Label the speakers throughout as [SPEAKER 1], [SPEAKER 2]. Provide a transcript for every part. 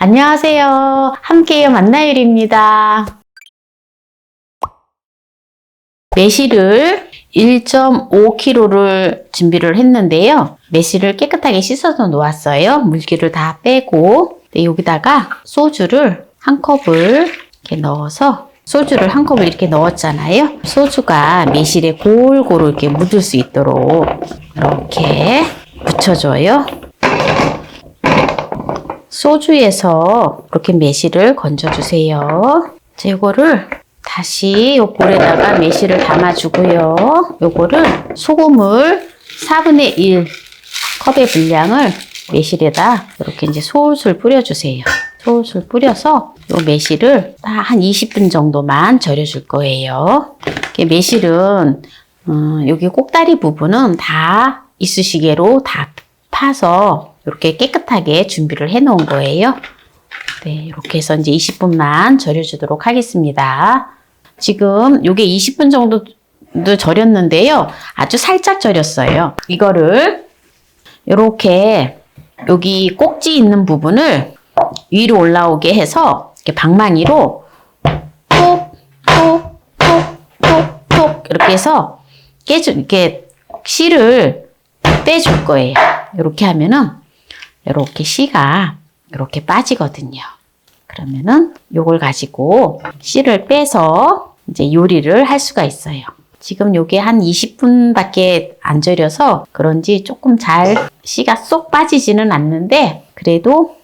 [SPEAKER 1] 안녕하세요. 함께해요 만나율입니다. 매실을 1.5kg를 준비를 했는데요. 매실을 깨끗하게 씻어서 놓았어요. 물기를 다 빼고 여기다가 소주를 한 컵을 이렇게 넣어서 소주를 한 컵을 이렇게 넣었잖아요. 소주가 매실에 골고루 이렇게 묻을 수 있도록 이렇게 묻혀줘요. 소주에서 이렇게 매실을 건져주세요. 이거를 다시 이 볼에다가 매실을 담아주고요. 요거를 소금을 4분의 1 컵의 분량을 매실에다 이렇게 이제 솔솔 뿌려주세요. 솔솔 뿌려서 요 매실을 한 20분 정도만 절여줄 거예요. 매실은 여기 꼭다리 부분은 다 이쑤시개로 다 파서 이렇게 깨끗하게 준비를 해 놓은 거예요. 네, 이렇게 해서 이제 20분만 절여주도록 하겠습니다. 지금 요게 20분 정도 절였는데요. 아주 살짝 절였어요. 이거를 이렇게 여기 꼭지 있는 부분을 위로 올라오게 해서 이렇게 방망이로 톡, 톡, 톡, 톡, 톡 이렇게 해서 이렇게 씨를 빼줄 거예요. 이렇게 하면은 이렇게 씨가 이렇게 빠지거든요. 그러면은 요걸 가지고 씨를 빼서 이제 요리를 할 수가 있어요. 지금 요게 한 20분밖에 안 절여서 그런지 조금 잘 씨가 쏙 빠지지는 않는데 그래도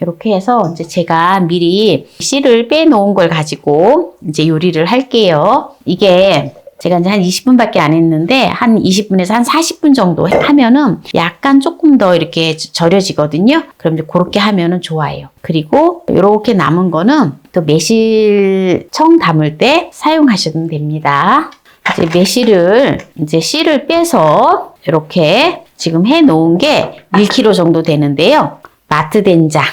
[SPEAKER 1] 이렇게 해서 이제 제가 미리 씨를 빼놓은 걸 가지고 이제 요리를 할게요. 이게 제가 이제 한 20분밖에 안 했는데 한 20분에서 한 40분 정도 하면은 약간 조금 더 이렇게 절여지거든요. 그럼 이제 그렇게 하면은 좋아요. 그리고 이렇게 남은 거는 또 매실청 담을 때 사용하셔도 됩니다. 이제 매실을 이제 씨를 빼서 이렇게 지금 해 놓은 게 1kg 정도 되는데요. 마트 된장.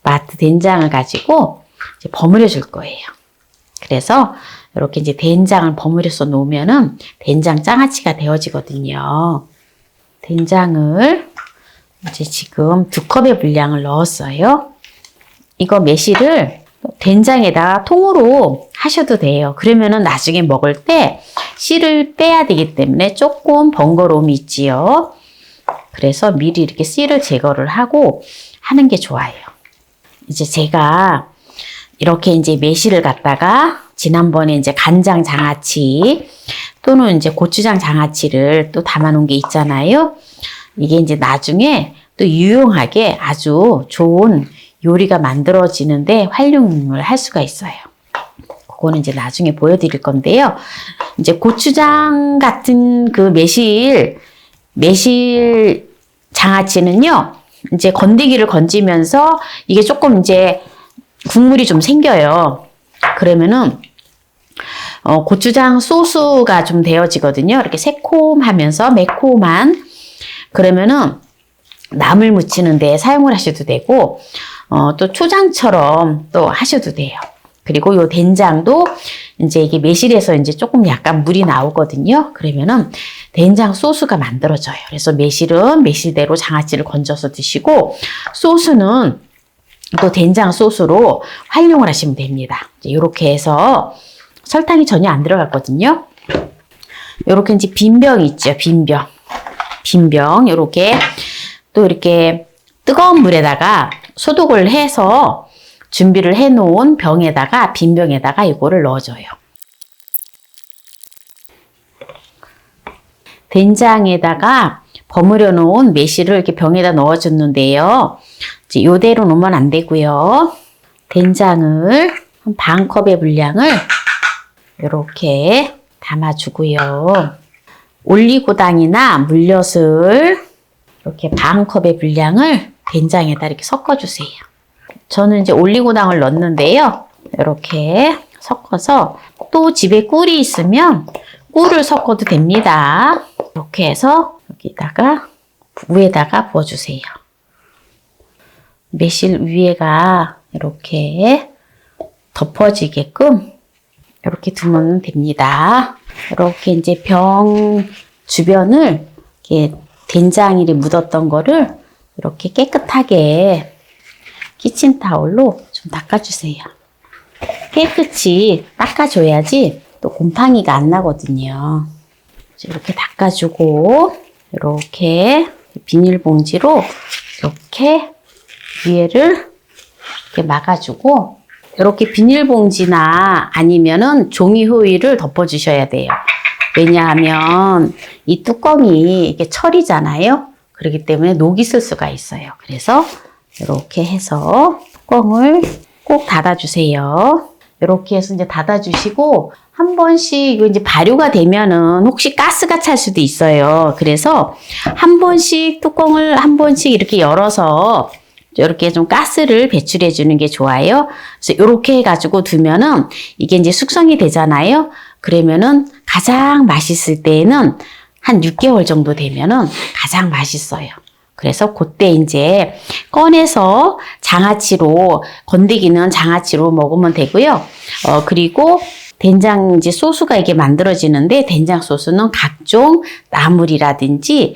[SPEAKER 1] 마트 된장을 가지고 이제 버무려 줄 거예요. 그래서 이렇게 이제 된장을 버무려서 놓으면은 된장 장아찌가 되어지거든요. 된장을 이제 지금 2컵의 분량을 넣었어요. 이거 매실을 된장에다가 통으로 하셔도 돼요. 그러면은 나중에 먹을 때 씨를 빼야 되기 때문에 조금 번거로움이 있지요. 그래서 미리 이렇게 씨를 제거를 하고 하는 게 좋아요. 이제 제가 이렇게 이제 매실을 갖다가 지난번에 이제 간장 장아찌 또는 이제 고추장 장아찌를 또 담아 놓은 게 있잖아요. 이게 이제 나중에 또 유용하게 아주 좋은 요리가 만들어지는데 활용을 할 수가 있어요. 그거는 이제 나중에 보여드릴 건데요. 이제 고추장 같은 그 매실 장아찌는요. 이제 건더기를 건지면서 이게 조금 이제 국물이 좀 생겨요. 그러면은 고추장 소스가 좀 되어지거든요. 이렇게 새콤하면서 매콤한 그러면은 나물 무치는 데 사용을 하셔도 되고 또 초장처럼 또 하셔도 돼요. 그리고 요 된장도 이제 이게 매실에서 이제 조금 약간 물이 나오거든요. 그러면은 된장 소스가 만들어져요. 그래서 매실은 매실대로 장아찌를 건져서 드시고 소스는 또 된장 소스로 활용을 하시면 됩니다. 이렇게 해서 설탕이 전혀 안 들어갔거든요. 이렇게 이제 빈병 있죠. 빈병 이렇게 또 이렇게 뜨거운 물에다가 소독을 해서 준비를 해 놓은 병에다가 빈병에다가 이거를 넣어줘요. 된장에다가 버무려 놓은 매실을 이렇게 병에다 넣어줬는데요. 이제 이대로 놓으면 안 되고요. 된장을 한 반 컵의 분량을 이렇게 담아주고요. 올리고당이나 물엿을 이렇게 반 컵의 분량을 된장에다 이렇게 섞어주세요. 저는 이제 올리고당을 넣었는데요. 이렇게 섞어서 또 집에 꿀이 있으면 꿀을 섞어도 됩니다. 이렇게 해서 여기다가 위에다가 부어주세요. 매실 위에가 이렇게 덮어지게끔 이렇게 두면 됩니다. 이렇게 이제 병 주변을 이렇게 된장이 묻었던 거를 이렇게 깨끗하게 키친타올로 좀 닦아주세요. 깨끗이 닦아줘야지 또 곰팡이가 안 나거든요. 이렇게 닦아주고 이렇게 비닐봉지로 이렇게 위에를 이렇게 막아주고 이렇게 비닐봉지나 아니면은 종이 호일을 덮어주셔야 돼요. 왜냐하면 이 뚜껑이 이게 철이잖아요. 그렇기 때문에 녹이 있을 수가 있어요. 그래서 이렇게 해서 뚜껑을 꼭 닫아주세요. 이렇게 해서 이제 닫아주시고 한 번씩 이거 이제 발효가 되면은 혹시 가스가 찰 수도 있어요. 그래서 한 번씩 뚜껑을 한 번씩 이렇게 열어서 이렇게 좀 가스를 배출해 주는 게 좋아요. 그래서 이렇게 해가지고 두면은 이게 이제 숙성이 되잖아요. 그러면은 가장 맛있을 때에는 한 6개월 정도 되면은 가장 맛있어요. 그래서 그때 이제 꺼내서 장아찌로, 건더기는 장아찌로 먹으면 되고요. 그리고 된장 이제 소스가 이게 만들어지는데 된장 소스는 각종 나물이라든지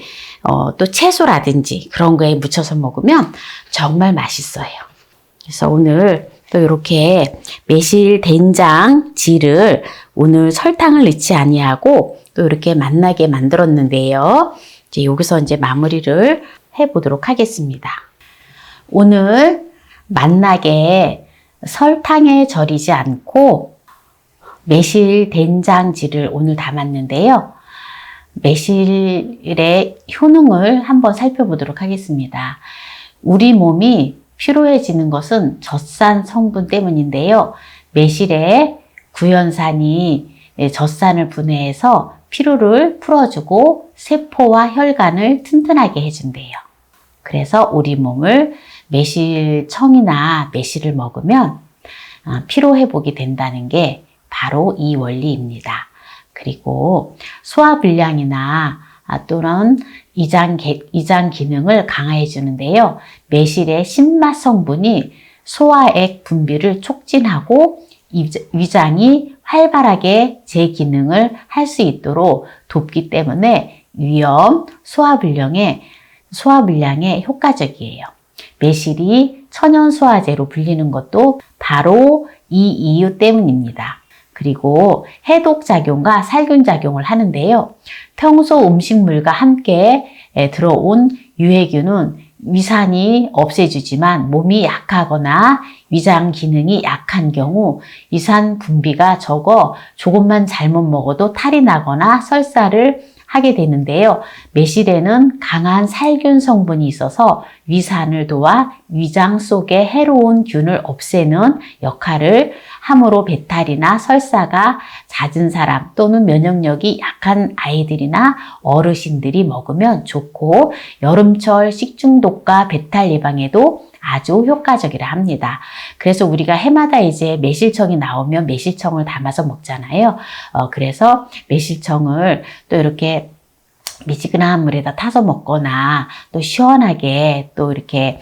[SPEAKER 1] 또 채소라든지 그런 거에 묻혀서 먹으면 정말 맛있어요. 그래서 오늘 또 이렇게 매실 된장찌를 오늘 설탕을 넣지 아니하고 또 이렇게 맛나게 만들었는데요. 이제 여기서 이제 마무리를 해보도록 하겠습니다. 오늘 맛나게 설탕에 절이지 않고 매실 된장찌를 오늘 담았는데요. 매실의 효능을 한번 살펴보도록 하겠습니다. 우리 몸이 피로해지는 것은 젖산 성분 때문인데요. 매실의 구연산이 젖산을 분해해서 피로를 풀어주고 세포와 혈관을 튼튼하게 해준대요. 그래서 우리 몸을 매실청이나 매실을 먹으면 피로 회복이 된다는 게 바로 이 원리입니다. 그리고 소화불량이나 또는 위장 기능을 강화해 주는데요. 매실의 신맛 성분이 소화액 분비를 촉진하고 위장이 활발하게 제 기능을 할 수 있도록 돕기 때문에 위염, 소화불량에 효과적이에요. 매실이 천연소화제로 불리는 것도 바로 이 이유 때문입니다. 그리고 해독작용과 살균작용을 하는데요. 평소 음식물과 함께 들어온 유해균은 위산이 없애주지만 몸이 약하거나 위장 기능이 약한 경우 위산 분비가 적어 조금만 잘못 먹어도 탈이 나거나 설사를 하게 되는데요. 매실에는 강한 살균 성분이 있어서 위산을 도와 위장 속의 해로운 균을 없애는 역할을 하므로 배탈이나 설사가 잦은 사람 또는 면역력이 약한 아이들이나 어르신들이 먹으면 좋고 여름철 식중독과 배탈 예방에도 아주 효과적이라 합니다. 그래서 우리가 해마다 이제 매실청이 나오면 매실청을 담아서 먹잖아요. 그래서 매실청을 또 이렇게 미지근한 물에다 타서 먹거나 또 시원하게 또 이렇게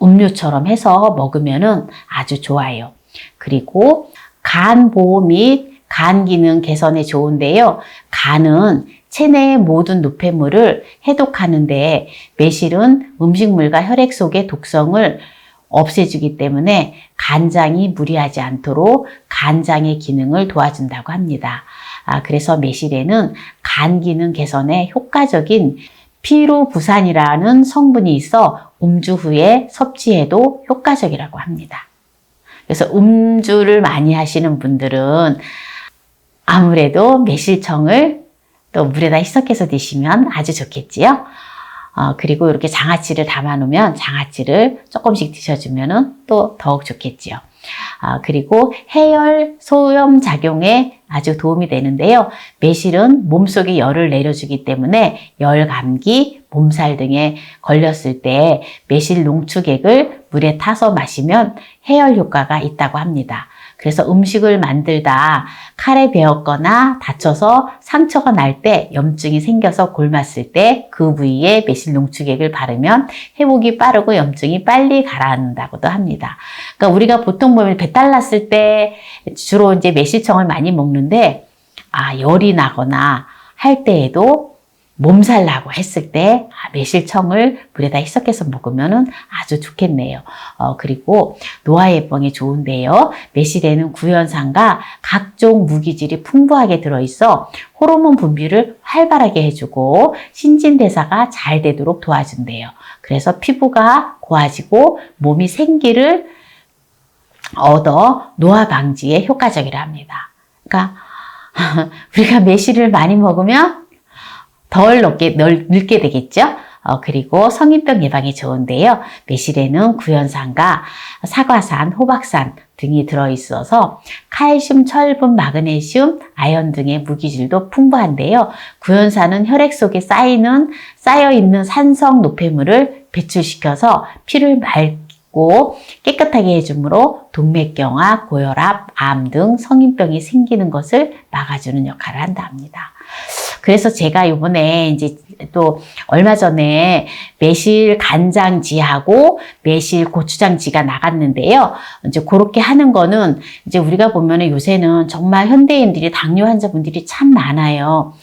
[SPEAKER 1] 음료처럼 해서 먹으면은 아주 좋아요. 그리고 간 보호 및 간 기능 개선에 좋은데요. 간은 체내의 모든 노폐물을 해독하는데 매실은 음식물과 혈액 속의 독성을 없애주기 때문에 간장이 무리하지 않도록 간장의 기능을 도와준다고 합니다. 그래서 매실에는 간 기능 개선에 효과적인 피로부산이라는 성분이 있어 음주 후에 섭취해도 효과적이라고 합니다. 그래서 음주를 많이 하시는 분들은 아무래도 매실청을 또 물에다 희석해서 드시면 아주 좋겠지요. 그리고 이렇게 장아찌를 담아 놓으면 장아찌를 조금씩 드셔주면 또 더욱 좋겠지요. 그리고 해열 소염 작용에 아주 도움이 되는데요. 매실은 몸속에 열을 내려주기 때문에 열, 감기, 몸살 등에 걸렸을 때 매실 농축액을 물에 타서 마시면 해열 효과가 있다고 합니다. 그래서 음식을 만들다 칼에 베었거나 다쳐서 상처가 날 때 염증이 생겨서 골맞을 때 그 부위에 매실 농축액을 바르면 회복이 빠르고 염증이 빨리 가라앉는다고도 합니다. 그러니까 우리가 보통 보면 배탈 났을 때 주로 이제 매실청을 많이 먹는데 열이 나거나 할 때에도 몸살 나고 했을 때 매실청을 물에다 희석해서 먹으면 아주 좋겠네요. 그리고 노화예방에 좋은데요. 매실에는 구연산과 각종 무기질이 풍부하게 들어있어 호르몬 분비를 활발하게 해주고 신진대사가 잘 되도록 도와준대요. 그래서 피부가 고와지고 몸이 생기를 얻어 노화 방지에 효과적이라 합니다. 그러니까 우리가 매실을 많이 먹으면 덜 늙게 되겠죠? 그리고 성인병 예방에 좋은데요. 매실에는 구연산과 사과산, 호박산 등이 들어있어서 칼슘, 철분, 마그네슘, 아연 등의 무기질도 풍부한데요. 구연산은 혈액 속에 쌓여있는 산성 노폐물을 배출시켜서 피를 맑고 깨끗하게 해주므로 동맥경화, 고혈압, 암 등 성인병이 생기는 것을 막아주는 역할을 한다 합니다. 그래서 제가 이번에 이제 또 얼마 전에 매실 간장지하고 매실 고추장지가 나갔는데요. 이제 그렇게 하는 거는 이제 우리가 보면은 요새는 정말 현대인들이 당뇨 환자분들이 참 많아요.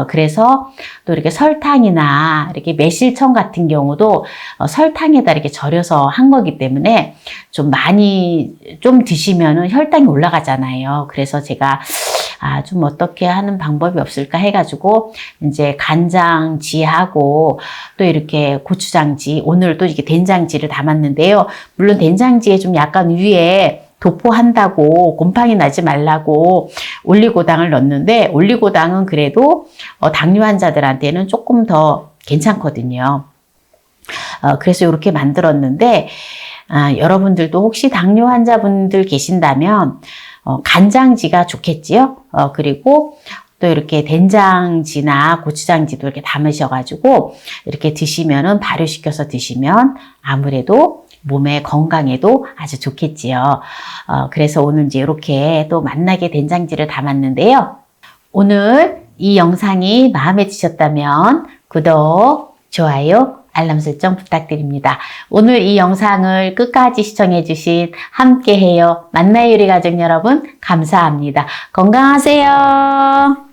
[SPEAKER 1] 그래서 또 이렇게 설탕이나 이렇게 매실청 같은 경우도 설탕에다 이렇게 절여서 한 거기 때문에 좀 많이 좀 드시면은 혈당이 올라가잖아요. 그래서 제가 좀 어떻게 하는 방법이 없을까 해가지고, 이제 간장지하고 또 이렇게 고추장지, 오늘 또 이렇게 된장지를 담았는데요. 물론 된장지에 좀 약간 위에 도포한다고 곰팡이 나지 말라고 올리고당을 넣었는데, 올리고당은 그래도 당뇨 환자들한테는 조금 더 괜찮거든요. 그래서 이렇게 만들었는데, 여러분들도 혹시 당뇨 환자분들 계신다면, 간장지가 좋겠지요. 그리고 또 이렇게 된장지나 고추장지도 이렇게 담으셔가지고 이렇게 드시면은 발효시켜서 드시면 아무래도 몸의 건강에도 아주 좋겠지요. 그래서 오늘 이제 이렇게 또 맛나게 된장지를 담았는데요. 오늘 이 영상이 마음에 드셨다면 구독, 좋아요, 알람 설정 부탁드립니다. 오늘 이 영상을 끝까지 시청해주신 함께해요 만나요 요리 가족 여러분 감사합니다. 건강하세요.